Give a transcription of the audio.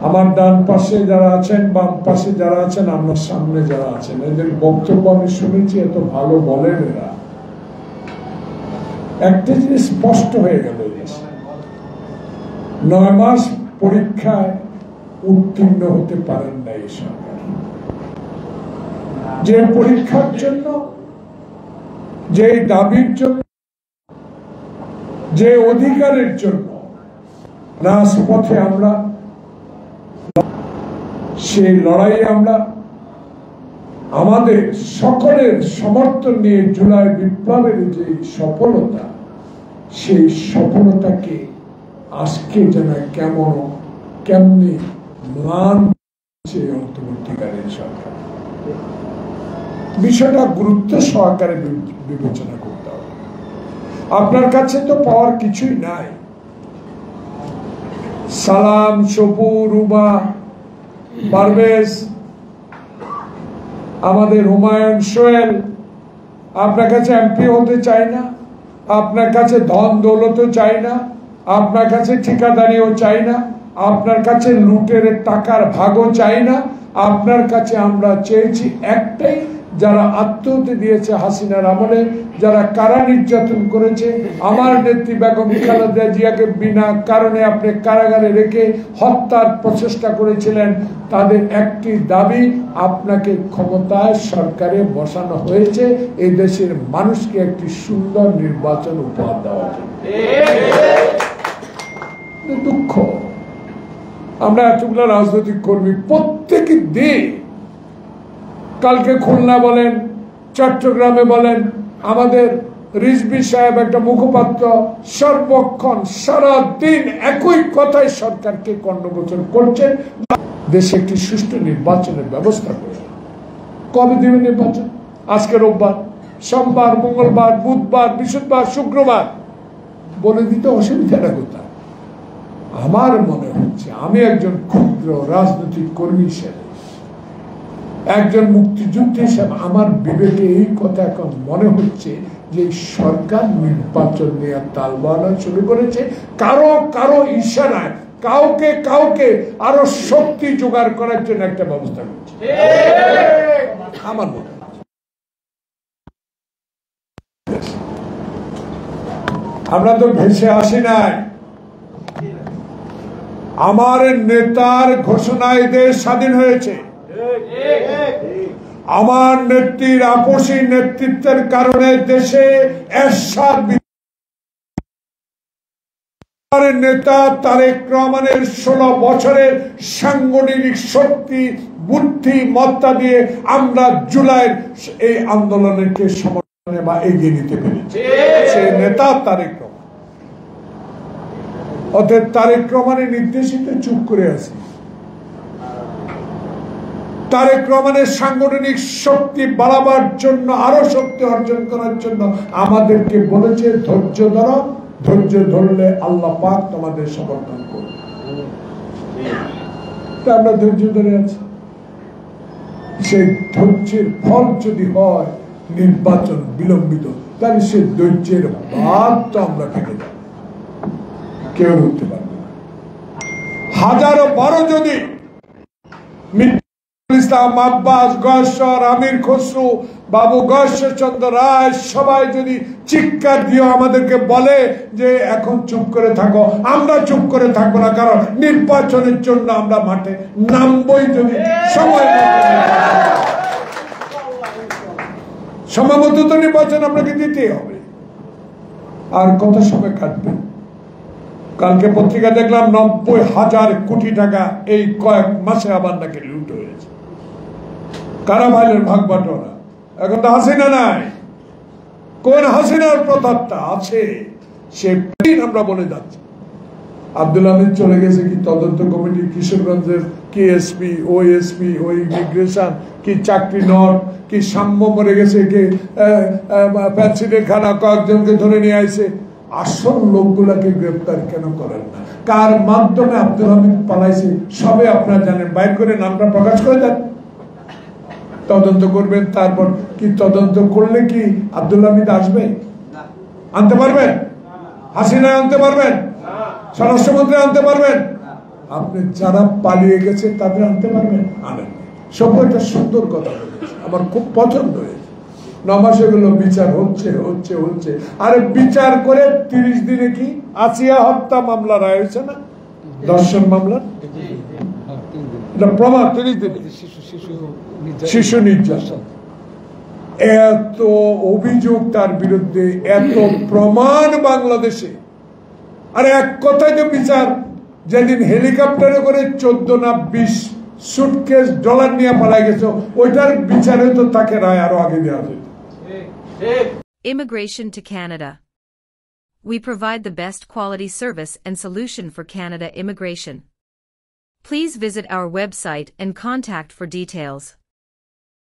আমার ডান পাশে যারা আছেন, বাম পাশে যারা আছেন, আমার সামনে যারা আছেন, এদের বক্তব্য আমি শুনেছি, এত ভালো বলেন এরা। একটা জিনিস স্পষ্ট হয়ে গেল, 9 মাস পরীক্ষায় উত্তীর্ণ হতে পারেন না এই সরকার। যে পরীক্ষার জন্য, যে দাবির জন্য, যে অধিকারের জন্য রাজপথে আমরা, সেই লড়াইয়ে আমরা আমাদের সকলের সমর্থন নিয়ে জুলাই বিপ্লবের যে সফলতা, সেই সফলতাকে আজকে যেন কেমনি ম্লান অন্তর্বর্তীকালীন সরকার। বিষয়টা গুরুত্ব সহকারে বিবেচনা করতে হবে। আপনার কাছে তো পাওয়ার কিছুই নাই। সালাম, সপু, রুবা, পারভেজ, আমাদের হুমায়ুন, সোহেল আপনার কাছে এমপি হতে চায় না, আপনার কাছে ধন দৌলতও চাই না, আপনার কাছে ঠিকাদারিও চাই না, আপনার কাছে লুটের টাকার ভাগও চাই না। আপনার কাছে আমরা চেয়েছি একটাই, যারা আত্মহত্যা দিয়েছে হাসিনার আমলে, যারা কারা নির্যাতন করেছে, আমার নেত্রী বেগম খালেদা জিয়াকে বিনা কারণে আপনি কারাগারে রেখে হত্যার প্রচেষ্টা করেছিলেন, তাদের একটি দাবি, আপনাকে ক্ষমতায় সরকারে বসানো হয়েছে এই দেশের মানুষকে একটি সুন্দর নির্বাচন উপহার দেওয়া জন্য। দুঃখ, আমরা এতগুলো রাজনৈতিক কর্মী প্রত্যেকে দিন, কালকে খুলনা বলেন, চট্টগ্রামে বলেন, আমাদের রিজভী সাহেব একটা মুখপাত্র সর্বক্ষণ সারাদিন একই কথায় সরকারকে কর্ণগোচর করছেন, দেশে একটি সুষ্ঠু নির্বাচনের ব্যবস্থা করছে। কবে দেবে নির্বাচন? আজকে রোববার, সোমবার, মঙ্গলবার, বুধবার, বৃহস্পতিবার, শুক্রবার, বলে দিতে অসুবিধাটা কোথায়? আমার মনে হচ্ছে, আমি একজন ক্ষুদ্র রাজনৈতিক কর্মী হিসেবে, একজন মুক্তিযুদ্ধ হিসেবে আমার বিবেকে এই কথা এখন মনে হচ্ছে যে সরকার নির্বাচন নিয়ে তালবানা শুরু করেছে, কারো ইশারায় কাউকে আরো শক্তি জোগাড় করার জন্য একটা ব্যবস্থা করছে আমার মনে। আমরা তো ভেসে আসি নাই, আমার নেতার ঘোষণায় দেশ স্বাধীন হয়েছে। আমার নেত্রীর আপসী নেতৃত্বের কারণে দেশে নেতা তারেক রহমানের 16 বছরের সাংগঠনিক শক্তি, বুদ্ধি, মত্তা দিয়ে আমরা জুলাইয়ের এই আন্দোলনকে সমর্থনে বা এগিয়ে নিতে পেরেছি। সে নেতা তারেক রহমান। অতএব তারেক রহমানের নির্দেশিত চুপ করে আছি। তারেক রহমানের সাংগঠনিক শক্তি বাড়াবার জন্য, আরো শক্তি অর্জন করার জন্য আমাদেরকে বলেছে ধৈর্য ধরো, ধৈর্য ধরলে আল্লাহ পাক তোমাদের সমর্থন করবে। আমরা ধৈর্য ধরে আছি। সেই ধৈর্যের ফল যদি হয় নির্বাচন বিলম্বিত, তাহলে সে ধৈর্যের বাদ তো আমরা ভেঙে যাব, কেউ উঠতে পারবে না। 1012 যদি ইসলাম, আব্বাস, গয়েশ্বর, আমির খসরু, বাবু গয়েশ্বরচন্দ্র রায় সবাই যদি চিৎকার দিয়ে আমাদেরকে বলে যে এখন চুপ করে থাকো, আমরা চুপ করে থাকবো না, কারণ নির্বাচনের জন্য আমরা মাঠে নামবই। যদি সময় মতো তো নির্বাচন আপনাকে দিতেই হবে। আর কত সময় কাটবে? কালকে পত্রিকা দেখলাম 90,000 কোটি টাকা এই কয়েক মাসে আবার নাকি লুট হয়েছে। কারা ভাইলের ভাগ বাটোয়ারা? এখন তো হাসিনা নাই। কোন হাসিনার প্রতাপটা আছে সে আমরা বলে যাচ্ছি। আব্দুল হামিদ চলে গেছে কি তদন্ত কমিটি, কিশোরগঞ্জের কি এসপি, ওই এসপি, ওই ইমিগ্রেশন, কি চাকরি নট, কি সাম্য মরে গেছে, কি প্যান্সিলের খানা কয়েকজনকে ধরে নিয়ে আসে। আসল লোকগুলাকে গ্রেপ্তার কেন করেন না? কার মাধ্যমে আব্দুল হামিদ পালাইছে সবে আপনারা জানেন। বাইর করে নামটা প্রকাশ করে দেন, তদন্ত করবেন। তারপর কি তদন্ত করলে কি আব্দুল হামিদ আসবে? আনতে পারবেন? হাসিনা আনতে পারবেন? স্বরাষ্ট্রমন্ত্রী আনতে পারবেন? আপনি যারা পালিয়ে গেছে তাদের আনতে পারবেন, আনেন। সব একটা সুন্দর কথা বলেছে, আমার খুব পছন্দ হয়েছে। 9 মাস এগুলো বিচার হচ্ছে হচ্ছে হচ্ছে। আরে বিচার করে 30 দিনে কি আসিয়া হত্যা মামলা রায় হয়েছে না, ধর্ষণ মামলা, প্রমাণ 30 দিনে, শিশু নির্যাতন, এত অভিযোগ তার বিরুদ্ধে, এত প্রমাণ বাংলাদেশে। আর এক কথায় যে বিচার, যেদিন হেলিকপ্টারে করে 14 না 20 সুটকেস ডলার নিয়ে পালাই গেছে, ওইটার বিচারে তো তাকে রায় আরো আগে দেওয়া যেত। Immigration to Canada. We provide the best quality service and solution for Canada immigration. Please visit our website and contact for details.